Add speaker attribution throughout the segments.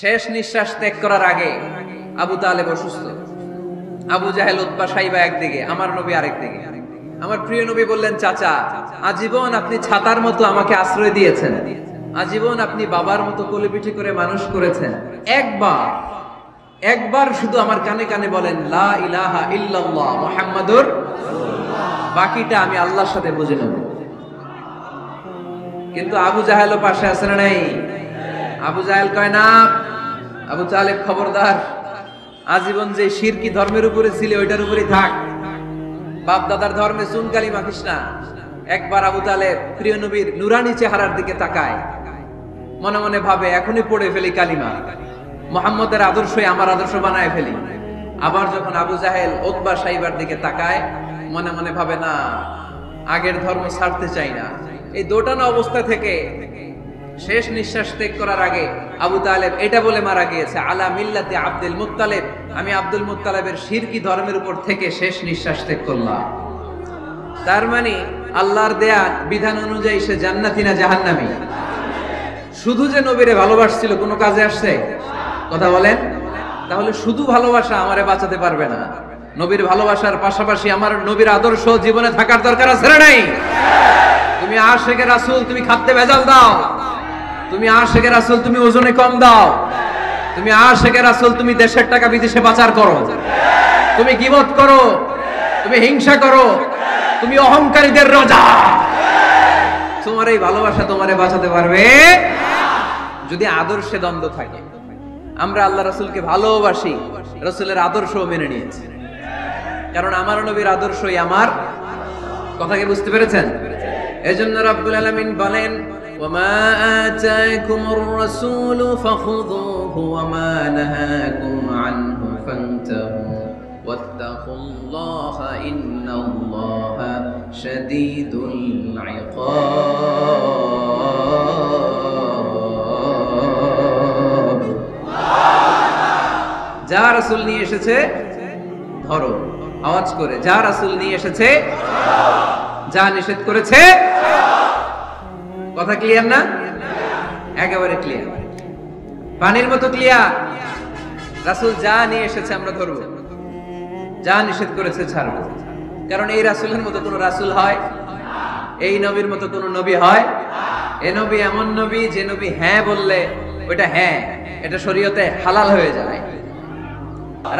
Speaker 1: শেষ নিঃশ্বাস ত্যাগ করার আগে আবু তালেব অসুস্থ, আবু জাহেল উতবা সাইবা একদিকে, আমার নবী আরেকদিকে। আমার প্রিয় নবী বললেন, চাচা আজীবন আপনি ছাতার মতো আমাকে আশ্রয় দিয়েছেন, আজীবন আপনি বাবার মতো কোলে পিঠে করে মানুষ করেছেন, একবার শুধু আমার কানে কানে বলেন লা ইলাহা ইল্লাল্লাহ মুহাম্মাদুর রাসূলুল্লাহ, বাকিটা আমি আল্লাহর সাথে বুঝে নেব। কিন্তু আবু জাহেলও পাশে আছে না নাই? আবু জাহেল কয় না, আবু তালেব খবরদার, আজীবন যে শিরকি ধর্মের উপরে ছিল ওইটার উপরেই থাক, বাপ দাদার ধর্মে চুন কালি মাখিস না। একবার আবু তালেব প্রিয় নবীর নুরানি চেহারার দিকে তাকায়, মনে মনে ভাবে এখনই পড়ে ফেলি কালিমা, মুহাম্মদের আদর্শই আমার আদর্শ বানায় ফেলি। আবার যখন আবু জাহেল উতবা সাইবার দিকে তাকায়, মনে মনে ভাবে না, আগের ধর্ম ছাড়তে চাই না। এই দোটানা অবস্থা থেকে শেষ নিঃশ্বাস ত্যাগ করার আগে আবু তালেব এটা বলে মারা গিয়েছে, আলা মিল্লাতে আব্দুল মুত্তালিব, আমি আব্দুল মুত্তালিবের শিরকি ধর্মের উপর থেকে শেষ নিঃশ্বাস ত্যাগ করলাম। তার মানে আল্লাহর দেয়া বিধান অনুযায়ী সে জান্নাতি না জাহান্নামী? শুধু যে নবীরে ভালোবাসছিল কোনো কাজে আসছে? কথা বলেন। তাহলে শুধু ভালোবাসা আমারে বাঁচাতে পারবে না, নবীর ভালোবাসার পাশাপাশি আমার নবীর আদর্শ জীবনে থাকার দরকার আছে না নাই? তুমি আশিকে রাসূল, তুমি খাদ্যে ভেজাল দাও, তুমি আশিকে রাসূল, তুমি ওজনে কম দাও, তুমি আশিকে রাসূল, তুমি দেশের টাকা বিদেশে পাচার করো, তুমি গীবত করো, তুমি হিংসা করো, তুমি অহংকারীদের রাজা, তোমার এই ভালোবাসা তোমারে বাঁচাতে পারবে যদি আদর্শে দ্বন্দ্ব থাকে। আমরা আল্লাহ রাসূলকে ভালোবাসি, রাসূলের আদর্শও মেনে নিয়েছি, কারণ আমার নবীর আদর্শই আমার। কথা কি বুঝতে পেরেছেন? এজন্য রাব্বুল আলামিন বলেন, ওয়ামা আতাকুমুর রাসূলু ফাখুযুহু ওয়ামা নাহাকুম আনহু ফান্তাহু ওয়াত্তাকুল্লাহা ইন্নাল্লাহা শাদীদুল ইকাব। যা রাসূল নিয়ে এসেছে ধরো, আওয়াজ করে, যা রাসূল নিয়ে এসেছে, যা নিষেধ করেছে। কথা ক্লিয়ার না? একেবারে ক্লিয়ার, পানির মতো ক্লিয়ার। রাসূল যা নিয়ে এসেছে আমরা ধরব, যা নিষেধ করেছে ছাড়ব। কারণ এই রাসূলের মতো কোন রাসূল হয়? এই নবীর মতো কোন নবী হয়? এই নবী এমন নবী যে নবী হ্যাঁ বললে ওটা হ্যাঁ, এটা শরীয়তে হালাল হয়ে যায়।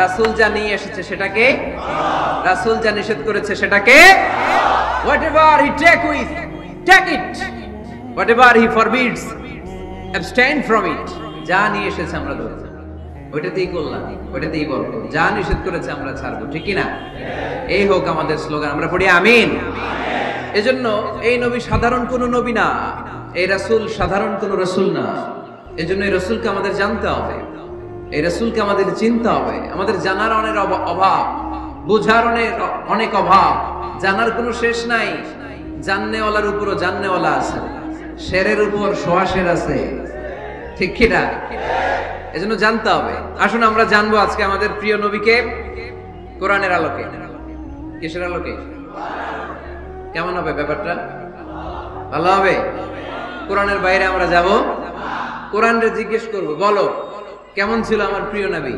Speaker 1: রাসূল যা নিয়ে এসেছে সেটাকে, রাসূল যা নিষেধ করেছে সেটাকে, whatever he take it, whatever he forbids, abstain from it। যা নিয়ে এসেছে আমরা ধরব, ওইটাতেই করলাম, ওইটাতেই বলবো। যা নিষেধ করেছে আমরা ছাড়বো, ঠিক কি না? এই হোক আমাদের স্লোগান, আমরা পড়ি আমিন। এজন্য এই নবী সাধারণ কোন নবী না, এই রাসূল সাধারণ কোন রাসূল না। এজন্য এই রাসূলকে আমাদের জানতে হবে, এই রাসূলকে আমাদের চিনতে হবে। আমাদের জানার অনেক অভাব, বোঝার অনেক অভাব, জানার কোনো শেষ নাই। জাননেওয়ালার উপরও জাননেওয়ালা আছে, শেরের উপর সোয়া শের আছে, ঠিক কি না? এজন্য জানতে হবে। আসুন আমরা জানবো আজকে আমাদের প্রিয় নবীকে কোরআনের আলোকে। কিসের আলোকে? কেমন হবে ব্যাপারটা? ভালো হবে? কোরআনের বাইরে আমরা যাব, কোরআনরে জিজ্ঞেস করব, বলো কেমন ছিল আমার প্রিয় নবী,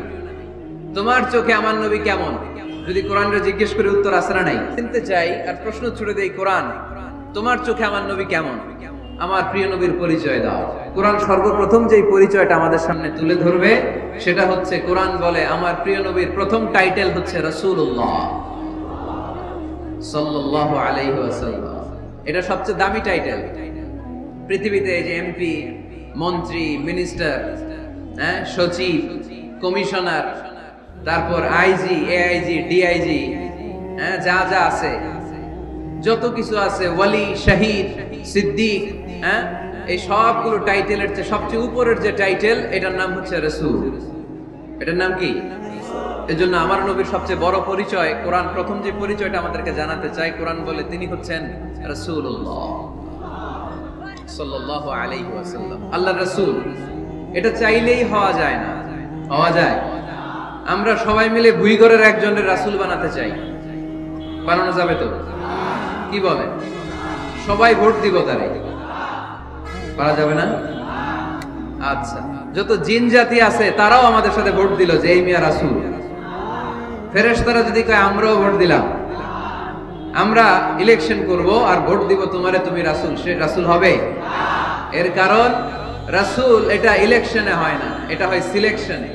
Speaker 1: তোমার চোখে আমার নবী কেমন? যদি কোরআনরে জিজ্ঞেস করে উত্তর আসে না নাই, চিনতে চাই আর প্রশ্ন ছুড়ে দেই, কোরআন তোমার চোখে আমার নবী কেমন? আমার প্রিয় নবীর পরিচয় দাও। কোরআন সর্বপ্রথম যেই পরিচয়টা আমাদের সামনে তুলে ধরবে সেটা হচ্ছে, কোরআন বলে আমার প্রিয় নবীর প্রথম টাইটেল হচ্ছে রাসূলুল্লাহ সাল্লাল্লাহু আলাইহি ওয়াসাল্লাম। এটা সবচেয়ে দামি টাইটেল পৃথিবীতে। যে এমপি, মন্ত্রী, মিনিস্টার, সচিব, কমিশনার, তারপর আইজি, এআইজি, ডিআইজি, যা যা আছে, যত কিছু আছে, ওয়ালি, শহীদ, সিদ্দিক, এই সবগুলো টাইটেলের চেয়ে সবচেয়ে উপরের যে টাইটেল, এটার নাম হচ্ছে রাসূল। এটার নাম কি? এজন্য আমার নবীর সবচেয়ে বড় পরিচয়, কোরআন প্রথম যে পরিচয়টা আমাদেরকে জানাতে চাই, কোরআন বলে তিনি হচ্ছেন রাসূলুল্লাহ সাল্লাল্লাহু আলাইহি ওয়াসাল্লাম, আল্লাহর রাসূল। এটা চাইলেই হওয়া যায় না, হওয়া যায়? আমরা সবাই মিলে ভুইগরের একজনের রাসূল বানাতে চাই, বানানো যাবে তো? কি বলে? সবাই ভোট দিব তারে, পারা যাবে না? আচ্ছা, যত জিন জাতি আছে তারাও আমাদের সাথে ভোট দিল যে এই মিয়া রাসূল। ফেরেশতারা যদি কয় আমরাও ভোট দিলাম, আমরা ইলেকশন করব আর ভোট দিব তোমারে, তুমি রাসূল, সে রাসূল হবে? এর কারণ রাসূল এটা ইলেকশনে হয় না, এটা হয় সিলেকশনে।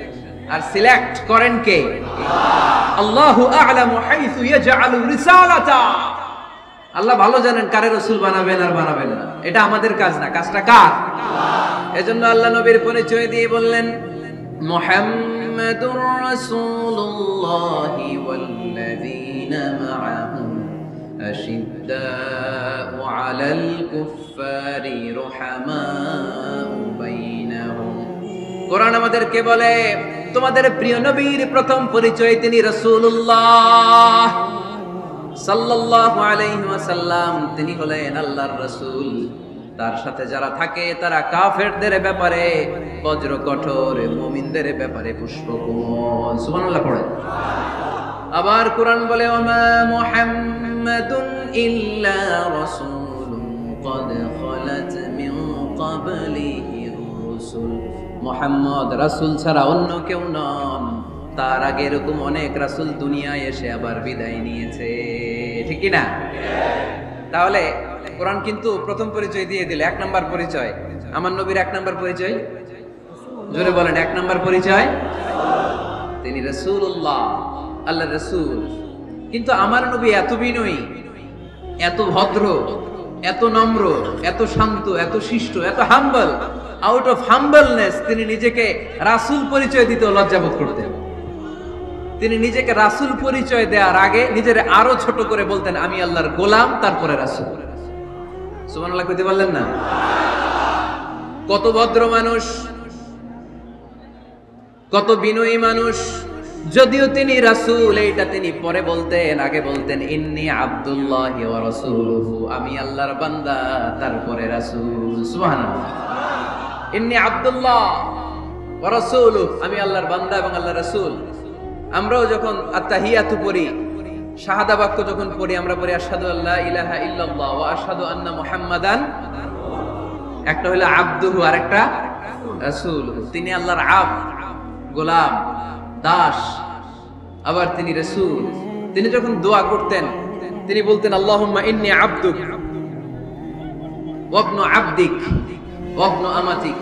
Speaker 1: আর সিলেক্ট করেন কে? আল্লাহু আ'লামু হাইসু ইয়াজআলু রিসালাতা। আল্লাহ ভালো জানেন কারে রাসূল বানাবেন আর বানাবেন না, এটা আমাদের কাজ না, কাজটা কার? এজন্য আল্লাহ নবীর পরিচয় দিয়ে বললেন মুহাম্মাদুর রাসূলুল্লাহি ওয়াল্লাযীনা মা'আহু আশিদ্দাউ আলাল কুফফারি রুহামাউ বাইনাহুম। কোরআন আমাদেরকে বলে তোমাদের প্রিয় নবীর প্রথম পরিচয় তিনি রাসূলুল্লাহ সাল্লাল্লাহু আলাইহি ওয়াসাল্লাম, তিনি হলেন আল্লাহর রাসূল। তার সাথে যারা থাকে তারা কাফেরদের ব্যাপারে বজ্র কঠোর, মুমিনদের ব্যাপারে পুষ্পকমল। সুবহানাল্লাহ পড়েন। আবার কোরআন বলে ওমা মুহাম্মাদুন ইল্লা রাসূলুন ক্বাদ খালাত মিন ক্বাবলিহির রাসূল। মুহাম্মদ রাসূল ছাড়া অন্য কেউ নন, তার আগে এরকম অনেক রাসূল দুনিয়ায় এসে আবার বিদায় নিয়েছে, ঠিক কি না? তাহলে কোরআন কিন্তু প্রথম পরিচয় দিয়ে দিল, এক নাম্বার পরিচয়। আমার নবীর এক নাম্বার পরিচয়, জোরে বলেন, এক নাম্বার পরিচয় তিনি রাসূলুল্লাহ, আল্লাহর রাসূল। কিন্তু আমার নবী এত বিনয়ী, এত ভদ্র, এত নম্র, এত শান্ত, এত শিষ্ট, এত হাম্বল। আউট অফ হাম্বলনেস তিনি নিজেকে রাসূল পরিচয় দিতে লজ্জাবোধ করতেন। তিনি নিজেকে রাসূল পরিচয় দেওয়ার আগে নিজের আরো ছোট করে বলতেন আমি আল্লাহর গোলাম, তারপরে রাসূল। সুবহানাল্লাহ কইতে পারলেন না? কত ভদ্র মানুষ, কত বিনয়ী মানুষ। যদিও তিনি রাসূল, এইটা তিনি পরে বলতেন, আগে বলতেন ইন্নী আব্দুল্লাহি ওয়া রাসূলুহু, আমি আল্লাহর বান্দা তারপরে রাসূল। সুবহানাল্লাহ। ইন্নী আব্দুল্লাহ ওয়া রাসূলুহু, আমি আল্লাহর বান্দা এবং আল্লাহর রাসূল। আমরাও যখন আত্তাহিয়াতু পড়ি, শাহাদা বাক্য যখন পড়ি, আমরা পড়ি আশহাদু আল্লা ইলাহা ইল্লাল্লাহ ওয়া আশহাদু আন্না মুহাম্মাদান। একটা হলো আব্দুহু আর একটা রাসূলুহু। তিনি আল্লাহর আবদ, গোলাম, দাস, আবার তিনি রাসূল। তিনি যখন দোয়া করতেন তিনি বলতেন আল্লাহুম্মা ইন্নী আবদুক ওয়া ইবনু আবদিক ওয়া ইবনু আমাতিক।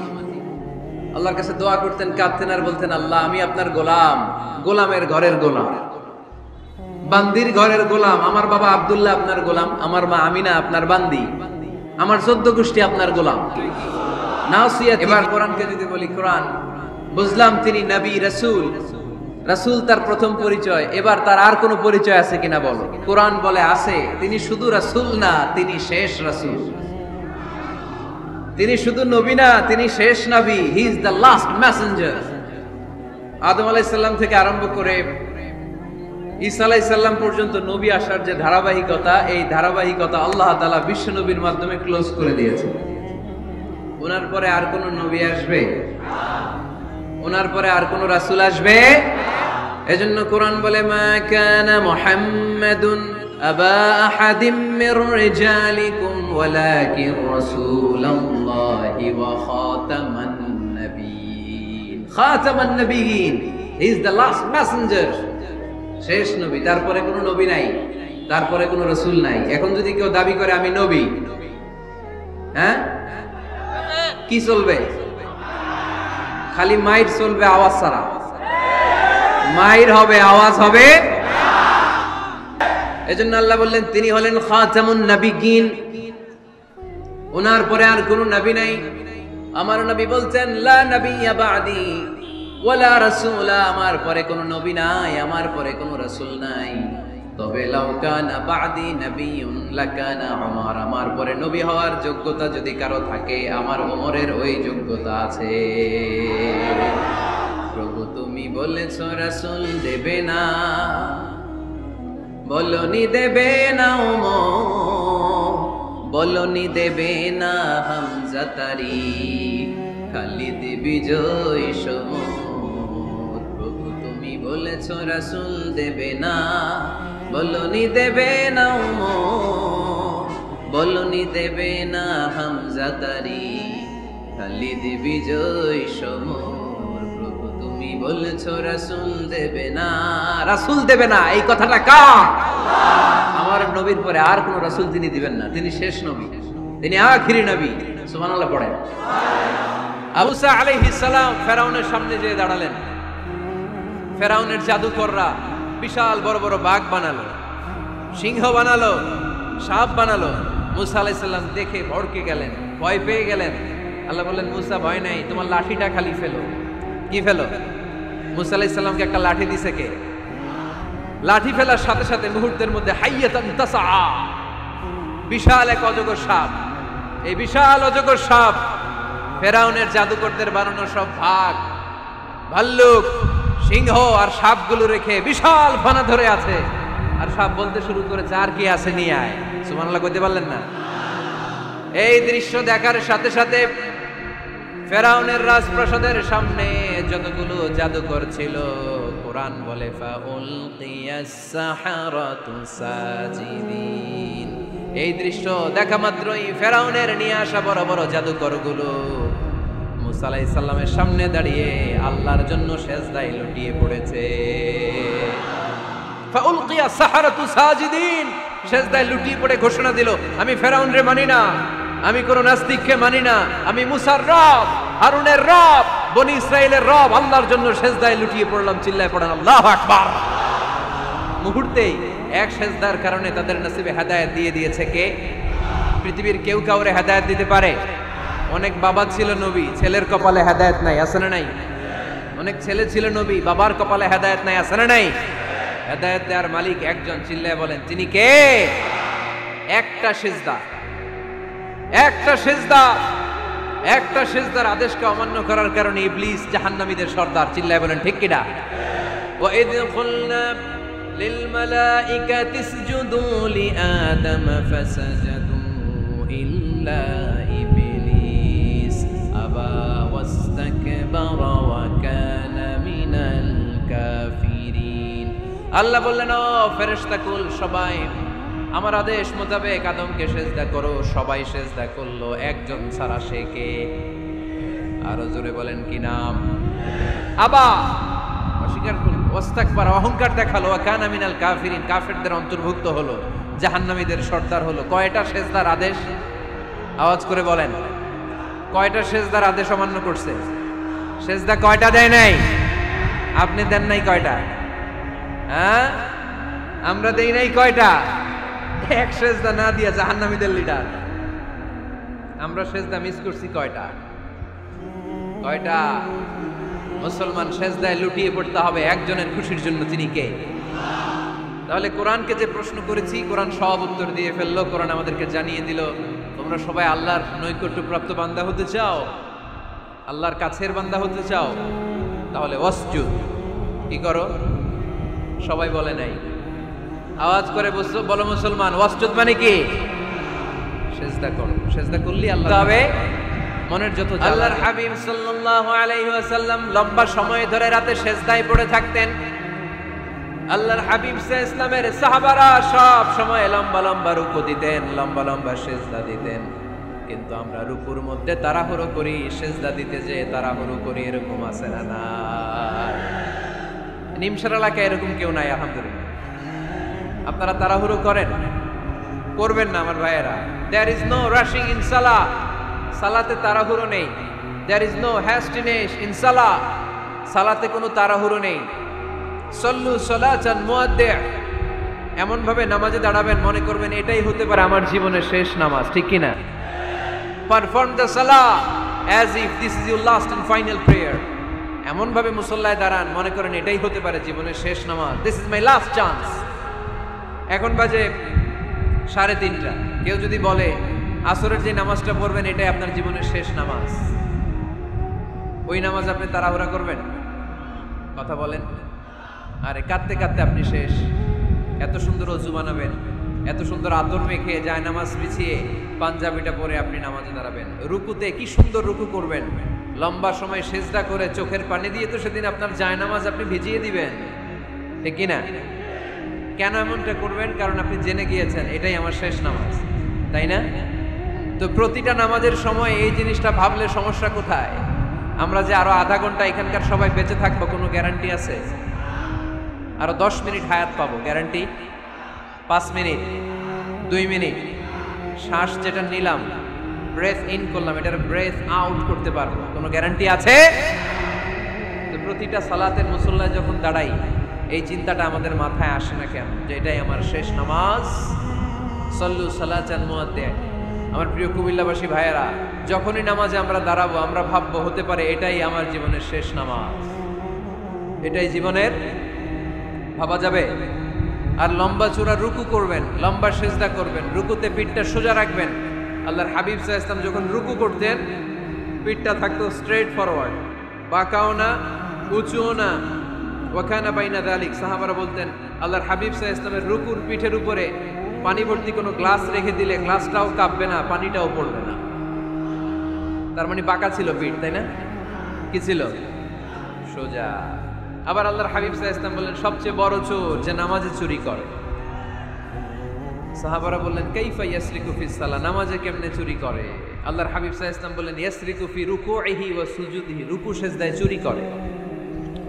Speaker 1: আল্লাহর কাছে দোয়া করতেন, কাঁদতেন আর বলতেন আল্লাহ আমি আপনার গোলাম, গোলামের ঘরের গোলাম, বান্দির ঘরের গোলাম। আমার বাবা আব্দুল্লাহ আপনার গোলাম, আমার মা আমিনা আপনার বান্দি, আমার 14 গোষ্ঠী আপনার গোলাম। নাসিয়াত। এবার কোরআনকে যদি বলি, কোরআন বুঝলাম তিনি নবী, রাসূল। রাসূল তার প্রথম পরিচয়। এবার তার আর কোনো পরিচয় আছে কিনা বলো? কোরআন বলে আছে। তিনি শুধু রাসূল না, তিনি শেষ রাসূল। তিনি শুধু নবী না, তিনি শেষ নবী। He is the last messenger. আদম আলাইহিস সালাম থেকে আরম্ভ করে ঈসা আলাইহিস সালাম পর্যন্ত নবী আসার যে ধারাবাহিকতা, এই ধারাবাহিকতা আল্লাহ তাআলা বিশ্ব নবীর মাধ্যমে ক্লোজ করে দিয়েছেন। ওনার পরে আর কোন নবী আসবে? ওনার পরে আর কোন রাসূল আসবে? এজন্য কোরআন বলে মা কানা মুহাম্মাদুন আবা আহাদিম মির রিজালিকুম ওয়ালাকিন রাসূলুল্লাহি ওয়া খাতামান নাবিয়্যিন। খাতামান নাবিয়্যিন, he is the last messenger, শেষ নবী। তারপরে কোনো নবী নাই, তারপরে কোনো রাসূল নাই। এখন যদি কেউ দাবি করে আমি নবী, হ্যাঁ, কি চলবে? খালি মাইর চলবে, আওয়াজ ছাড়া। মাইর হবে, আওয়াজ হবে। এজন্য আল্লাহ বললেন তিনি হলেন খাতামুন নাবিয়্যিন, ওনার পরে আর কোনো নবী নাই। আমার নবী বলছেন লা নাবিয়্যা বা'দি ওয়ালা রাসূলা, আমার পরে কোনো নবী নাই, আমার পরে কোনো রাসূল নাই। তবে লাউ কানা বা'দি নাবিয়্যুন লাকানা উমর, আমার পরে নবী হওয়ার যোগ্যতা যদি কারো থাকে, আমার ওমরের ওই যোগ্যতা আছে। প্রভু তুমি বলেছো রাসূল দেবে না, বলনি দেবে না ওমর, বলনি দেবে না হামজা তারি, খালিদ বিজয় সমর। প্রভু তুমি বলেছো রাসূল দেবে না, বলনি দেবে না ওমর, বলনি দেবে না হামজা তারি, খালিদ বিজয় সমর, প্রভু তুমি বলেছো রাসূল দেবে না, রাসূল দেবে না, এই কথাটা কার? আমার নবীর পরে আর কোন রাসূল তিনি দিবেন না, তিনি শেষ নবী, তিনি আখিরি নবী। সুবহানাল্লাহ পড়েন। আবু মুসা আলাইহিস সালাম ফেরাউনের সামনে যেয়ে দাঁড়ালেন। ফেরাউনের জাদুকররা বিশাল বড় বড় বাঘ বানালো, সিংহ বানালো, সাপ বানালো। মুসা আলাইহিস সালাম দেখে ভড়কে গেলেন, ভয় পেয়ে গেলেন। আল্লাহ বললেন, মুসা ভয় নাই, তোমার লাঠিটা খালি ফেলো। কি ফেলো? মুসা আলাইহিস সালামকে একটা লাঠি দিছে কে? লাঠি ফেলার সাথে সাথে মুহূর্তের মধ্যে হাইয়াতান তাসআ, বিশাল এক অজগর সাপ। এই বিশাল অজগর সাপ ফেরাউনের জাদুকরদের বানানো সব ভাগ, ভাল্লুক, সিংহ আর সাপগুলো রেখে বিশাল ফানা ধরে আছে। আর সাপ বলতে শুরু করেছে, আর কি আছে নিয়ে আয়। সুবহানাল্লাহ কইতে পারলেন না? এই দৃশ্য দেখার সাথে সাথে ফেরাউনের রাজপ্রাসাদের সামনে যতগুলো জাদুকর ছিল, কোরআন বলে ফাউলকিয়াস সাহারাতু সাজিদিন। এই দৃশ্য দেখা মাত্রই ফেরাউনের নিয়ে আসা বড় বড় জাদুকরগুলো মুসা আলাইহিস সালামের সামনে দাঁড়িয়ে আল্লাহর জন্য সিজদায় লুটিয়ে পড়েছে। ফাউলকিয়াস সাহারাতু সাজিদিন, সিজদায় লুটিয়ে পড়ে ঘোষণা দিল, আমি ফেরাউনরে মানি না, আমি কোন নাস্তিককে মানি না, আমি মুসার রব, হারুনের রব, বনি ইসরাইলের রব, আল্লাহর জন্য সিজদায় লুটিয়ে পড়লাম। চিল্লায় পড়েন আল্লাহু আকবার। মুহূর্তেই এক সিজদার কারণে তাদের নসিবে হেদায়েত দিয়ে দিয়েছে কে? পৃথিবীর কেউ কাউরে হেদায়েত দিতে পারে? অনেক বাবা ছিল নবী, ছেলের কপালে হেদায়েত নাই, আছে না নাই? অনেক ছেলে ছিল নবী, বাবার কপালে হেদায়েত নাই, আছে না নাই? হেদায়েত দেওয়ার মালিক একজন, চিল্লায় বলেন তিনি কে? একটা সিজদা, একটা সিজদা, একটা সিজদার আদেশকে অমান্য করার কারণে ইবলিস জাহান্নামীদের সর্দার। চিল্লায় বলেন ঠিক কিনা? ওয়া ইয কুলনা লিল মালাইকাতি ইসজুদু লিআদম ফাসাজাদু ইল্লা ইবলিস আবা ওয়াস্তাকবারা ওয়া কানা মিনাল কাফিরিন। আল্লাহ বললেন, ও ফেরেশতাকুল সবাই আমার আদেশ মোতাবেক আদমকে সিজদা করো। সবাই সিজদা করলো, একজন ছাড়া, সে কে? আরো জোরে বলেন কি নাম? আবা, অস্বীকার করলো, ওয়াস্তাকবারা, অহংকার দেখালো, ওয়া কানা মিনাল কাফিরিন, কাফেরদের অন্তর্ভুক্ত হলো, জাহান্নামীদের সর্দার হলো। কয়টা সিজদার আদেশ? আওয়াজ করে বলেন, কয়টা সিজদার আদেশ অমান্য করছে? সিজদা কয়টা দেয় নাই? আপনি দেন নাই কয়টা? হ্যাঁ, আমরা দেই নাই কয়টা? এক সিজদা না দিয়া জাহান্নামীদের লিডার। আমরা সিজদা মিস করছি কয়টা? কয়টা? মুসলমান সিজদায় লুটিয়ে পড়তে হবে একজনের খুশির জন্য, তিনি কে? তাহলে কোরআনকে যে প্রশ্ন করেছি, কোরআন সব উত্তর দিয়ে ফেললো। কোরআন আমাদেরকে জানিয়ে দিল, তোমরা সবাই আল্লাহর নৈকট্যপ্রাপ্ত বান্দা হতে চাও, আল্লাহর কাছের বান্দা হতে চাও, তাহলে ওয়াসজুদ, কি করো? সবাই বলে নাই, আওয়াজ করে বলো মুসলমান, ওয়াসজুদ মানে কি? সিজদা করো। সিজদা করলে আল্লাহ হবে মনের যত। আল্লাহর হাবিব সাল্লাল্লাহু আলাইহি ওয়াসাল্লাম লম্বা সময় ধরে রাতে সিজদায় পড়ে থাকতেন। আল্লাহর হাবিব সাল্লাল্লাহু আলাইহি ওয়াসাল্লামের সাহাবারা সব সময় লম্বা লম্বা রুকু দিতেন, লম্বা লম্বা সিজদা দিতেন। কিন্তু আমরা রুকুর মধ্যে তাড়াহুড়ো করি, সিজদা দিতে যে তাড়াহুড়ো করি, এরকম আছে না? না, নিমসার এলাকায় এরকম কেউ নাই আলহামদুলিল্লাহ। আপনারা তাড়াহুড়ো করেন? করবেন না আমার ভাইয়েরা। There is no rushing in salah. সালাতে তাড়াহুড়ো নেই। There is no hastiness in salah. সালাতে কোনো তাড়াহুড়ো নেই। সল্লু সালাতান মুআদ্দি', এমন ভাবে নামাজে দাঁড়াবেন মনে করবেন এটাই হতে পারে আমার জীবনের শেষ নামাজ, ঠিক কি না? Perform the salah as if this is your last and final prayer. এমন ভাবে মুসল্লায় দাঁড়ান মনে করেন এটাই হতে পারে জীবনের শেষ নামাজ। This is my last chance. এখন বাজে 3:30। কেউ যদি বলে আসরের যে নামাজটা পড়বেন এটাই আপনার জীবনের শেষ নামাজ, ওই নামাজ আপনি তাড়াহুড়া করবেন? কথা বলেন। আরে কাঁদতে কাঁদতে আপনি শেষ। এত সুন্দর ওযু বানাবেন, এত সুন্দর আতর মেখে যায় নামাজ বিছিয়ে পাঞ্জাবিটা পরে আপনি নামাজে দাঁড়াবেন। রুকুতে কি সুন্দর রুকু করবেন, লম্বা সময় সিজদা করে চোখের পানি দিয়ে তো সেদিন আপনার জায়নামাজ আপনি ভিজিয়ে দিবেন, ঠিক কি না? কেন এমনটা করবেন? কারণ আপনি জেনে গিয়েছেন এটাই আমার শেষ নামাজ, তাই না? তো প্রতিটা নামাজের সময় এই জিনিসটা ভাবলে সমস্যা কোথায়? আমরা যে আরো আধা ঘন্টা এখানকার সবাই বেঁচে থাকবো কোনো গ্যারান্টি আছে? আরো 10 মিনিট হায়াত পাবো, গ্যারান্টি? 5 মিনিট, 2 মিনিট, শ্বাস যেটা নিলাম, ব্রেথ ইন করলাম, এটার ব্রেথ আউট করতে পারবো, কোনো গ্যারান্টি আছে? তো প্রতিটা সালাতের মুসল্লায় যখন দাঁড়াই, এই চিন্তাটা আমাদের মাথায় আসে না কেন যে এটাই আমার শেষ নামাজ? সল্লু সালাতান মুআদ্দিন। আমার প্রিয় কুমিল্লাবাসী ভাইয়েরা, যখনই নামাজে আমরা দাঁড়াবো আমরা ভাববো হতে পারে এটাই আমার জীবনের শেষ নামাজ, এটাই জীবনের, ভাবা যাবে? আর লম্বা চূড়া রুকু করবেন, লম্বা সেজদা করবেন, রুকুতে পিঠটা সোজা রাখবেন। আল্লাহর হাবিব সাল্লাল্লাহু আলাইহি ওয়াসাল্লাম যখন রুকু করতেন পিঠটা থাকতো স্ট্রেট ফরওয়ার্ড, বাঁকাও না উঁচুও না, ওয়াকানা বাইনা যালিক। সাহাবারা বলতেন আল্লাহর হাবিব সাল্লাল্লাহু আলাইহি ওয়াসাল্লামের রুকুর পিঠের উপরে পানি ভর্তি কোনো গ্লাস রেখে দিলে গ্লাসটাও কাঁপবে না, পানিটাও পড়বে না। তার মানে বাঁকা ছিল পিঠ, তাই না? কি ছিল? সোজা। আবার আল্লাহর হাবিব সাল্লাল্লাহু আলাইহি ওয়াসাল্লাম বললেন সবচেয়ে বড় চোর যে নামাজে চুরি করে। সাহাবারা বললেন কাইফা ইয়াসরিকু ফিস সালাহ, নামাজে কেমনে চুরি করে? আল্লাহর হাবিব সাল্লাল্লাহু আলাইহি ওয়াসাল্লাম বললেন ইয়াসরিকু ফি রুকুইহি ওয়া সুজুদিহি, রুকু সেজদায় চুরি করে।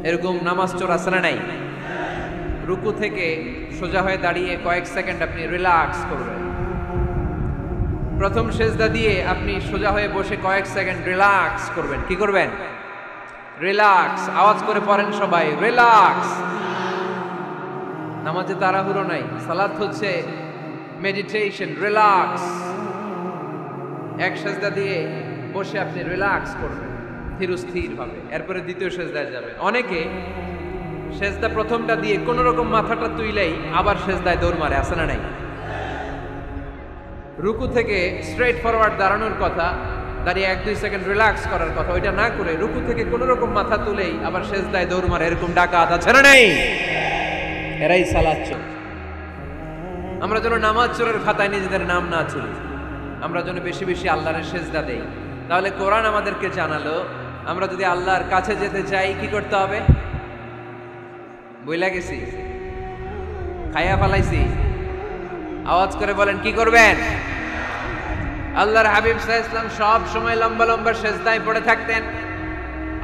Speaker 1: এরকম নামাজ চোর আছে না নাই? রুকু থেকে সোজা হয়ে দাঁড়িয়ে কয়েক সেকেন্ড আপনি রিল্যাক্স করবেন। প্রথম সেজদা দিয়ে আপনি সোজা হয়ে বসে কয়েক সেকেন্ড রিল্যাক্স করবেন। কি করবেন? রিল্যাক্স। আওয়াজ করে পড়েন সবাই, রিল্যাক্স। নামাজে তাড়াহুড়ো নাই, সালাত হচ্ছে মেডিটেশন, রিল্যাক্স। এক সেজদা দিয়ে বসে আপনি রিল্যাক্স করবেন ধীরস্থির ভাবে, এরপরে দ্বিতীয় সেজদায় যাবেন। অনেকে সেজদা প্রথমটা দিয়ে কোন রকম মাথাটা তুইলেই আবার সেজদায় দৌড় মারে, আছে না নাই? রুকু থেকে স্ট্রেট ফরওয়ার্ড দাঁড়ানোর কথা, দাঁড়িয়ে 1-2 সেকেন্ড রিল্যাক্স করার কথা, ওইটা না করে রুকু থেকে কোন রকম মাথা তুলেই আবার সেজদায় দৌড় মারে, এরকম ডাকাত আছে না নাই? এরাই সালাত চোর। আমরা যেন নামাজ চোরের খাতায় নিজেদের নাম না তুলি, আমরা যেন বেশি বেশি আল্লাহর সেজদা দেই। তাহলে কোরআন আমাদেরকে জানালো আমরা যদি আল্লাহর কাছে যেতে চাই কি করতে হবে? বইলা গেছি, খাইয়া ফালাইছি, আওয়াজ করে বলেন কি করবেন? আল্লাহর হাবিব সাল্লাল্লাহু আলাইহি ওয়াসাল্লাম সব সময় লম্বা লম্বা সেজদায় পড়ে থাকতেন।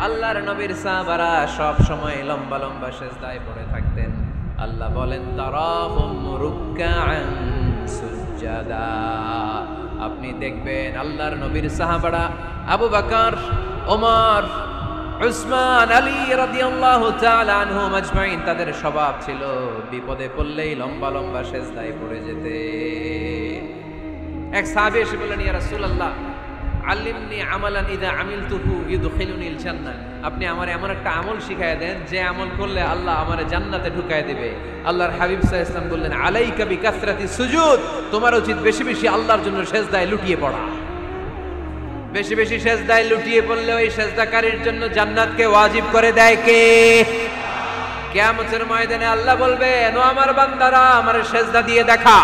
Speaker 1: আল্লাহর নবীর সাহাবারা সব সময় লম্বা লম্বা সেজদায় পড়ে থাকতেন। আল্লাহ বলেন তারাহুম রুকআন সুজদা। আপনি দেখবেন আল্লাহর নবীর সাহাবারা আবু বকর, ওমর, উসমান, আলী রাদিয়াল্লাহু তাআলা আনহুম আজমাইন, তাদের স্বভাব ছিল বিপদে পড়লেই লম্বা লম্বা সেজদায় পড়ে যেতে। এক সাহাবী এসে বললেন ইয়া রাসূলুল্লাহ আল্লিমনি আমালান ইযা আমিলতুহু ইউদখিলুনিল জান্নাহ, আপনি আমারে এমন একটা আমল শিখায়া দেন যে আমল করলে আল্লাহ আমারে জান্নাতে ঢুকায় দিবে। আল্লাহর হাবিব সাল্লাল্লাহু আলাইহি ওয়াসাল্লাম বললেন আলাইকা বিকাসরাতি সুজুদ, তোমার উচিত বেশি বেশি আল্লাহর জন্য সেজদায় লুটিয়ে পড়া। বেশি বেশি সেজদায় লুটিয়ে পড়লে ওই সেজদাকারীর জন্য জান্নাতকে ওয়াজিব করে দেয় কে? কিয়ামতের ময়দানে আল্লাহ বলবেন ও আমার বান্দারা আমারে সেজদা দিয়ে দেখা,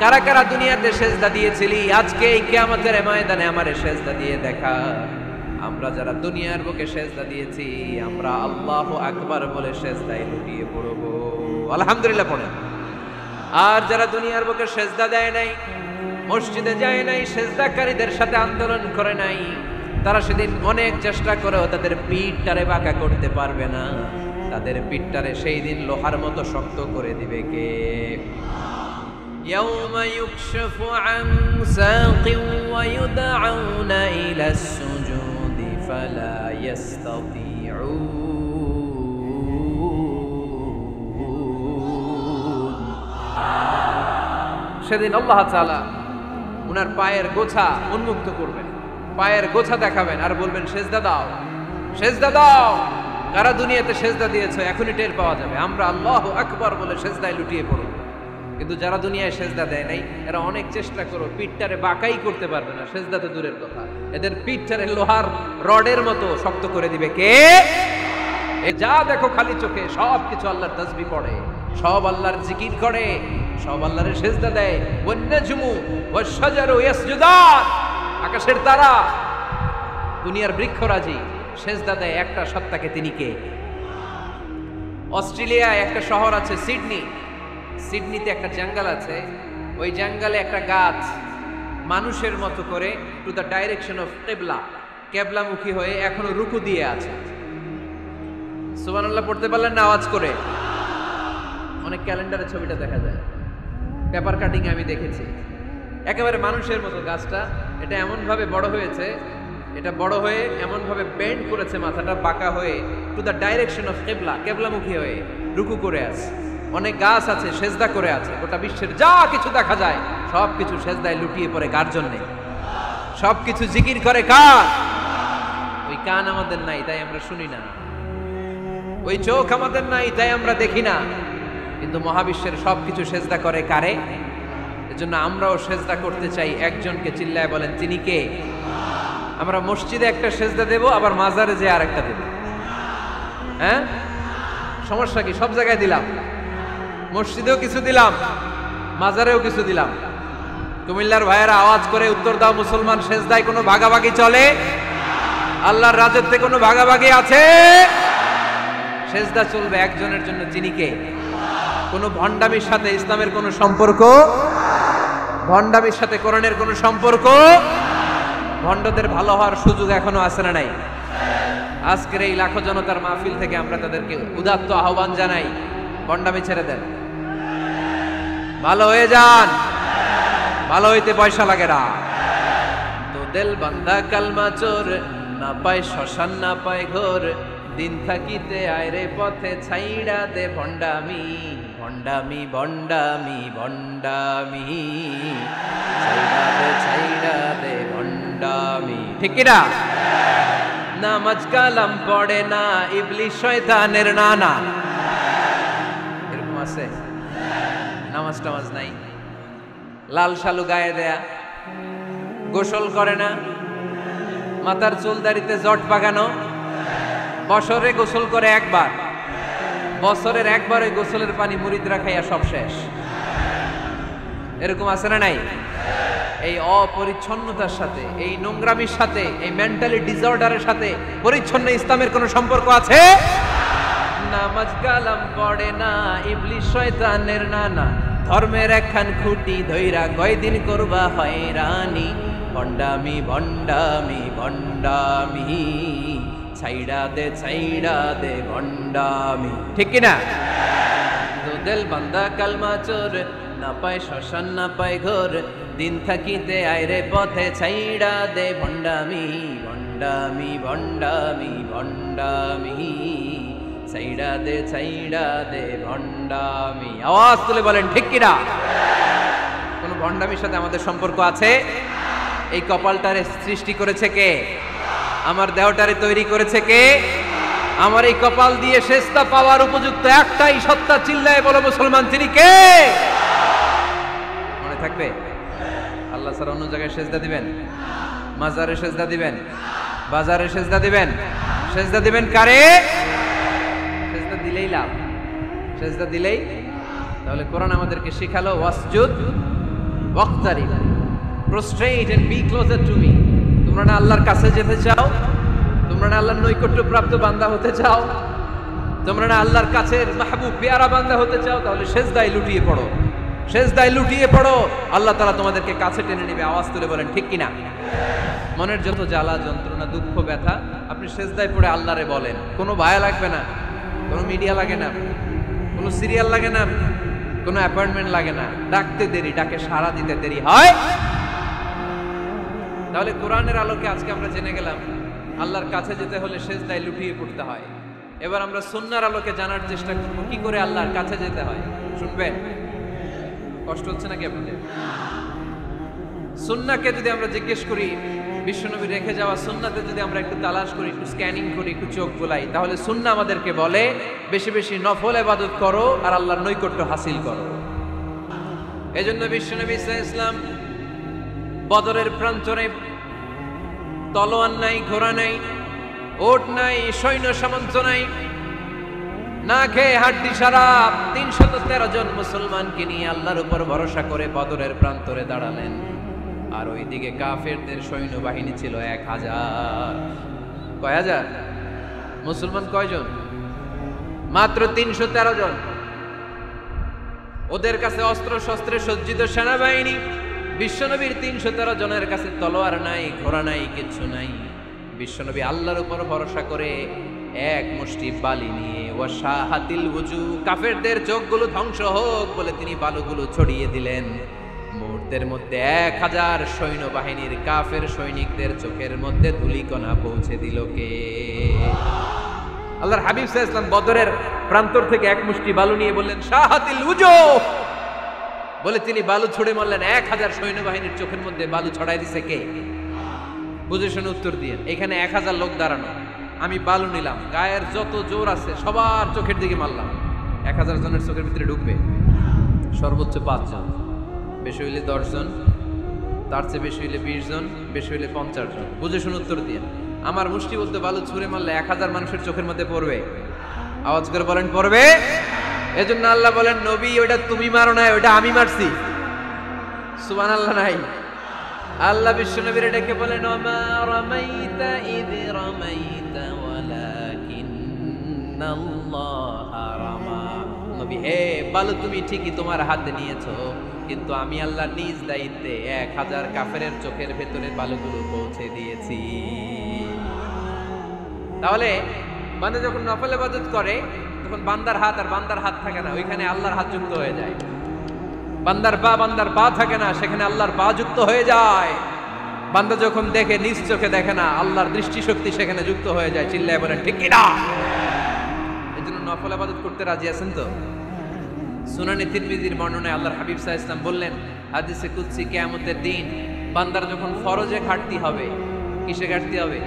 Speaker 1: কারা কারা দুনিয়াতে সেজদা দিয়েছিলি, আজকে এই কিয়ামতের ময়দানে আমারে সেজদা দিয়ে দেখা। আমরা যারা দুনিয়ার বুকে সেজদা দিয়েছি আমরা আল্লাহু আকবার বলে সেজদায় লুটিয়ে পড়ব, আলহামদুলিল্লাহ পড়েন। আর যারা দুনিয়ার বুকে সেজদা দেয় নাই, মসজিদে যায় নাই, সেজদাকারীদের সাথে আন্দোলন করে নাই, তারা সেদিন অনেক চেষ্টা করেও তাদের পিঠটারে বাঁকা করতে পারবে না। তাদের পিঠটারে সেই দিন লোহার মতো শক্ত করে দিবে কে? ইয়াউমা ইউকশাফু আন সাকিন ওয়া ইউদআউনা ইলা সুজুদি ফালা ইস্তাতিউন। সেদিন আল্লাহ তাআলা উনার পায়ের গোছা উন্মুক্ত করবেন, পায়ের গোছা দেখাবেন আর বলবেন সেজদা দাও, সেজদা দাও। কারা দুনিয়াতে সেজদা দিয়েছে এখনই টের পাওয়া যাবে। আমরা আল্লাহু আকবার বলে সেজদায় লুটিয়ে পড়ব, কিন্তু যারা দুনিয়ায় সেজদা দেয় নাই এরা অনেক চেষ্টা করো পিঠটারে বাঁকাই করতে পারবে না, সেজদা তো দূরের কথা, এদের পিঠটারে লোহার রডের মতো শক্ত করে দিবে কে? যা দেখো খালি চোখে সব কিছু আল্লাহর তাসবিহ পড়ে, সব আল্লাহর জিকির করে, সব আল্লাহর সেজদা দেয়। ওয়ান-নাজমু ওয়াশ-শাজারু ইয়াসজুদান, আকাশের তারা, দুনিয়ার বৃক্ষরাজি সেজদা দেয় একটা সত্তাকে, তিনি কে? অস্ট্রেলিয়ায় একটা শহর আছে সিডনি, সিডনিতে একটা জঙ্গল আছে, ওই জঙ্গলে একটা গাছ মানুষের মতো করে টু দ্য ডাইরেকশন অফ কিবলা, কিবলামুখী হয়ে এখনো রুকু দিয়ে আছে। সুবহানাল্লাহ পড়তে পারলেন না আওয়াজ করে? অনেক ক্যালেন্ডারে ছবিটা দেখা যায়, পেপার কাটিং আমি দেখেছি। একেবারে মানুষের মতো গাছটা, এটা এমন ভাবে বড় হয়েছে, এটা বড় হয়ে এমন ভাবে বেন্ড করেছে, মাথাটা বাঁকা হয়ে টু দ্য ডাইরেকশন অফ কিবলা, কিবলামুখী হয়ে রুকু করে আছে। অনেক গাছ আছে সেজদা করে আছে। গোটা বিশ্বের যা কিছু দেখা যায় সব কিছু সেজদায় লুটিয়ে পড়ে কার জন্যে? সব কিছু জিকির করে কার? ওই কান আমাদের নাই তাই আমরা শুনি না, ওই চোখ আমাদের নাই তাই আমরা দেখি না, কিন্তু মহাবিশ্বের সবকিছু সেজদা করে কারে? এজন্য আমরাও সেজদা করতে চাই একজনকে। চিল্লায় বলেন তিনি কে? আমরা মসজিদে একটা সেজদা দেব, আবার মাজারে যে আর একটা দেব। হ্যাঁ, সমস্যা কি? সব জায়গায় দিলাম, মসজিদেও কিছু দিলাম, মাজারেও কিছু দিলাম। কুমিল্লার ভাইয়েরা আওয়াজ করে উত্তর দাও, মুসলমান সেজদায় কোনো ভাগাভাগি চলে? আল্লাহর রাজত্বে কোনো ভাগাভাগি আছে? সেজদা চলবে একজনের জন্য, যিনি কে? কোনো ভণ্ডামির সাথে ইসলামের কোনো সম্পর্ক, ভণ্ডামির সাথে কোরআনের কোনো সম্পর্ক। ভণ্ডদের ভালো হওয়ার সুযোগ এখনো আছে না নাই? আজকের এই লাখো জনতার মাহফিল থেকে আমরা তাদেরকে উদাত্ত আহ্বান জানাই, ভণ্ডামি ছেড়ে দেন, ভালো হয়ে যান। ভালো হইতে পয়সা লাগে না। তো দিল বান্দা কালমা চোর, না পায় শ্মশান না পায় ঘোর, দিন থাকিতে আয়রে পথে ছাইড়া দে ভণ্ডামি, ভণ্ডামি ভণ্ডামি ভণ্ডামি, ছাইড়া দে ভণ্ডামি। ঠিক কিনা? নামাজ কালাম পড়ে না, ইবলিশ শয়তানের নানা। এরকম আছে? নামাজ টামাজ নাই, লাল শালু গায়ে দেয়া, গোসল করে না, মাথার চুল দাড়িতে জট বাগানো, বছরে গোসল করে একবার, বছরের একবার ওই গোসলের পানি মুরিদরা খাইয়া সব শেষ। এরকম আছে না নাই? এই অপরিচ্ছন্নতার সাথে, এই নোংরামির সাথে, এই মেন্টালি ডিসঅর্ডারের সাথে পরিচ্ছন্ন ইসলামের কোনো সম্পর্ক আছে? নামাজ কালাম পড়ে না, ইবলিশ শয়তানের নানা, ধর্মের একখান খুঁটি ধইরা কয়দিন করবা হয়রানি, ভণ্ডামি ভণ্ডামি ভণ্ডামি, ছাইড়া দে ভণ্ডামি। ঠিক কিনা? তো দিল বান্দা কালমা চোর, না পায় শ্মশান না পায় ঘোর, দিন থাকিতে আয়রে পথে ছাইড়া দে ভণ্ডামি, ভণ্ডামি ভণ্ডামি ভণ্ডামি, ছাইড়া দে ভণ্ডামি। আওয়াজ তুলে বলেন ঠিক কিনা? কোন ভণ্ডামির সাথে আমাদের সম্পর্ক আছে? এই কপালটারে সৃষ্টি করেছে কে? আমার দেহটারে তৈরি করেছে কে? আমার এই কপাল দিয়ে সেজদা পাওয়ার উপযুক্ত একটাই সত্তা, চিল্লায় বলো মুসলমান, তিনি কে? মনে থাকবে? আল্লাহ ছাড়া অন্য জায়গায় সেজদা দিবেন? মাজারে সেজদা দিবেন? বাজারে সেজদা দিবেন? সেজদা দিবেন কারে? সেজদা দিলেই লাভ, সেজদা দিলেই। তাহলে কোরআন আমাদেরকে শিখালো ওয়াসজুদ ওয়াক্তারিব, prostrate and be closer to me। তোমরা না আল্লাহর কাছে যেতে চাও? তোমরা না আল্লাহর নৈকট্য প্রাপ্ত বান্দা হতে চাও? তোমরা না আল্লাহর কাছের মাহবুব পেয়ারা বান্দা হতে চাও? তাহলে সেজদায় লুটিয়ে পড়ো, সেজদায় লুটিয়ে পড়ো, আল্লাহ তাআলা তোমাদেরকে কাছে টেনে নেবে। আওয়াজ তুলে বলেন ঠিক কিনা? মনের যত জ্বালা যন্ত্রণা দুঃখ ব্যথা আপনি সেজদায় পড়ে আল্লাহরে বলেন। কোনো ভায়া লাগবে না, কোনো মিডিয়া লাগে না, কোনো সিরিয়াল লাগে না, কোনো অ্যাপয়েন্টমেন্ট লাগে না, ডাকতে দেরি, ডাকে সাড়া দিতে দেরি হয়। তাহলে কোরআনের আলোকে আজকে আমরা জেনে গেলাম আল্লাহর কাছে যেতে হলে সেজদায় লুটিয়ে পড়তে হয়। এবার আমরা সুন্নাহর আলোকে জানার চেষ্টা করব কি করে আল্লাহর কাছে যেতে হয়। শুনবেন? কষ্ট হচ্ছে নাকি আপনাদের? সুন্নাহকে যদি আমরা জিজ্ঞেস করি, বিশ্বনবী রেখে যাওয়া সুন্নাতে যদি আমরা একটু তালাশ করি, একটু স্ক্যানিং করি, একটু চোখ গোলাই, তাহলে সুন্নাহ আমাদেরকে বলে বেশি বেশি নফল ইবাদত করো আর আল্লাহর নৈকট্য হাসিল করো। এজন্য বিশ্বনবী সাল্লাল্লাহু আলাইহি ওয়াসাল্লাম বদরের প্রান্তরে তলোয়ার নাই, ঘোড়া নাই, ওট নাই, সৈন্য সামন্ত নাই, না খেয়ে হাড্ডি সারা 313 জন মুসলমানকে নিয়ে আল্লাহর উপর ভরসা করে বদরের প্রান্তরে দাঁড়ালেন। আর ওইদিকে কাফেরদের সৈন্যবাহিনী ছিল 1000। কয় হাজার? মুসলমান কয়জন? মাত্র 313 জন। ওদের কাছে অস্ত্র শস্ত্রে সজ্জিত সেনাবাহিনী, বিশ্বনবীর 313 জনের কাছে তলোয়ার নাই, ঘোড়া নাই, কিচ্ছু নাই। বিশ্বনবী আল্লাহর উপর ভরসা করে এক মুষ্টি বালি নিয়ে ওয়াশাহাতিল ওযু, কাফেরদের চোখগুলো ধ্বংস হোক বলে তিনি বালুগুলো ছড়িয়ে দিলেন। মুহূর্তের মধ্যে 1000 সৈন্যবাহিনীর কাফের সৈনিকদের চোখের মধ্যে ধূলিকণা পৌঁছে দিল কে? আল্লাহর হাবিব সাল্লাল্লাহু আলাইহি ওয়াসাল্লাম বদরের প্রান্তর থেকে এক মুষ্টি বালু নিয়ে বললেন শাহাতিল ওযু বলে তিনি বালু ছুড়ে মারলেন। 1000 সৈন্যবাহিনীর চোখের মধ্যে বালু ছড়াই দিছে কে? বুঝে শুনে উত্তর দিয়ে। এখানে 1000 লোক দাঁড়ানো, আমি বালু নিলাম, গায়ের যত জোর আছে সবার চোখের দিকে মারলাম। 1000 জনের চোখের ভিতরে ঢুকবে সর্বোচ্চ 5 জন, বেশি হইলে 10 জন, তার চেয়ে বেশি হইলে 20 জন, বেশি হইলে 50 জন। বুঝে শুনে উত্তর দিয়ে। আমার মুষ্টিবদ্ধ বালু ছুঁড়ে মারলে 1000 মানুষের চোখের মধ্যে পড়বে? আওয়াজ করে বলেন পড়বে। এজন্য আল্লাহ বলেন নবী ওটা তুমি মারো না, ওটা আমি মারছি। সুবহানাল্লাহ নাই? আল্লাহ বিশ্ব নবীরে ডেকে বলেন ওমা রামাইতা ইয রামাইতা ওয়ালাকিন্নাল্লাহা রামা। নবী হে, বালু তুমি ঠিকই তোমার হাতে নিয়েছো, কিন্তু আমি আল্লাহ নিজ দায়িত্বে 1000 কাফেরের চোখের ভেতরে বালুগুলো পৌঁছে দিয়েছি। তাহলে বান্দা যখন নফল ইবাদত করে তখন বান্দার হাত আর বান্দার হাত থাকে না, ওইখানে আল্লাহর হাত যুক্ত হয়ে যায়। বান্দার পা থাকে না, সেখানে আল্লাহর পা যুক্ত হয়ে যায়। বান্দা যখন দেখে নিজ চোখে দেখে না, আল্লাহর দৃষ্টিশক্তি সেখানে যুক্ত হয়ে যায়। চিল্লায় বলেন ঠিক কি না? এজন্য নফল ইবাদত করতে রাজি আছেন তো? সুনানে তিরমিজির বর্ণনায় আল্লাহর হাবিব সাল্লাল্লাহু আলাইহি ওয়াসাল্লাম বললেন হাদিসে কুদসি কিয়ামতের দিন বান্দার যখন ফরজে ঘাটতি হবে, কিসে ঘাটতি হবে?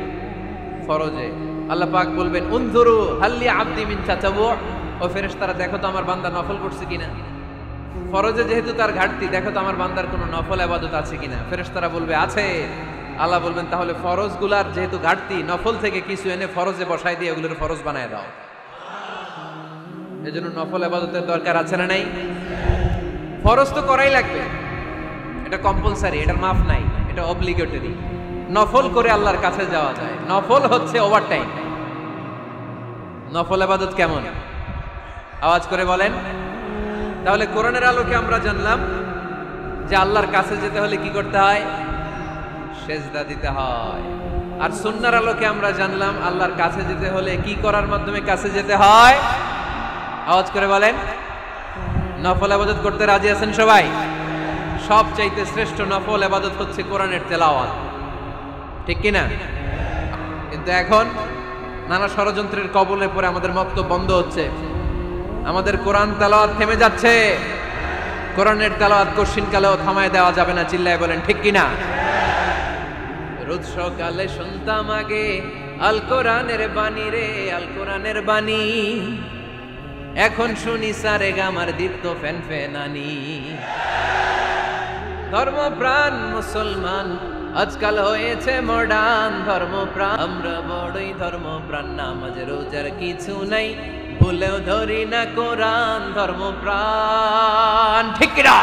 Speaker 1: ফরজে। আল্লাহ পাক বলবেন উনজুরু হাল্লি আবদি মিন তাতাবু, ও ফেরেশতারা দেখো তো আমার বান্দা নফল করছে কিনা। ফরজে যেহেতু তার ঘাটতি, দেখো তো আমার বান্দার কোনো নফল ইবাদত আছে কিনা। ফেরেশতারা বলবে আছে। আল্লাহ বলবেন তাহলে ফরজগুলার যেহেতু ঘাটতি, নফল থেকে কিছু এনে ফরজে বসাই দিয়ে ওগুলোর ফরজ বানায় দাও। এজন্য নফল ইবাদতের দরকার আছে না নাই? ফরজ তো করাই লাগবে, এটা কম্পালসারি, এটার মাফ নাই, এটা অব্লিগেটরি। নফল করে আল্লাহর কাছে যাওয়া যায়। নফল হচ্ছে ওভারটাইম। নফল ইবাদত কেমন? আওয়াজ করে বলেন। তাহলে কোরআনের আলোকে আমরা জানলাম যে আল্লাহর কাছে যেতে হলে কি করতে হয়? সেজদা দিতে হয়। আর সুন্নাহর আলোকে আমরা জানলাম আল্লাহর কাছে যেতে হলে কি করার মাধ্যমে কাছে যেতে হয়? আওয়াজ করে বলেন। নফল ইবাদত করতে রাজি আছেন সবাই? সবচাইতে শ্রেষ্ঠ নফল ইবাদত হচ্ছে কোরআনের তেলাওয়াত, ঠিক কি না? কিন্তু এখন নানা ষড়যন্ত্রের কবলে পড়ে আমাদের বক্তব্য বন্ধ হচ্ছে, আমাদের কোরআন তেলাওয়াত থেমে যাচ্ছে। কোরআনের তেলাওয়াত কশিনকালেও থামায় দেওয়া যাবে না। চিল্লায় বলেন ঠিক কি না? রোজ সকালে শুনতাম আগে আল কোরআনের বাণী রে, আল কোরআনের বাণী। এখন শুনি সারে গামার দীপ্ত ফ্যান ফ্যানানি। ধর্মপ্রাণ মুসলমান আজকাল হয়েছে মডার্ন ধর্মপ্রাণ। আমরা বড়ই ধর্মপ্রাণ, নামাজ রোজার কিছু নাই, ভুলেও ধরি না কোরআন। ধর্মপ্রাণ ঠিক না?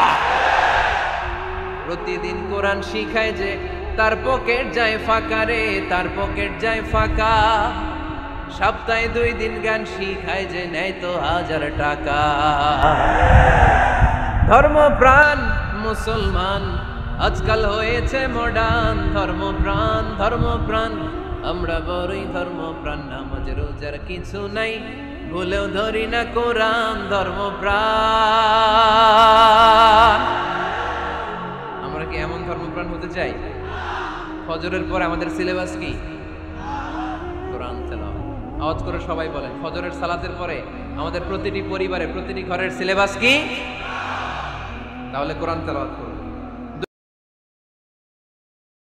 Speaker 1: প্রতিদিন কোরআন শিখায় যে তার পকেট যায় ফাঁকা রে, তার পকেট যায় ফাঁকা। সপ্তাহে 2 দিন গান শিখায় যে নেয় তো 1000 টাকা। ধর্মপ্রাণ মুসলমান আজকাল হয়েছে মডার্ন। ধর্মপ্রাণ ধর্মপ্রাণ আমরা বড়ই ধর্মপ্রাণ, নামাজ রোজার কিছু নাই, ভুলেও ধরি না কোরআন। ধর্মপ্রাণ। আমরা কি এমন ধর্মপ্রাণ হতে চাই? ফজরের পরে আমাদের সিলেবাস কি? কোরআন তেলাওয়াত। আওয়াজ করে সবাই বলেন, ফজরের সালাতের পরে আমাদের প্রতিটি পরিবারে, প্রতিটি ঘরের সিলেবাস কি? তাহলে কোরআন তেলাওয়াত করব।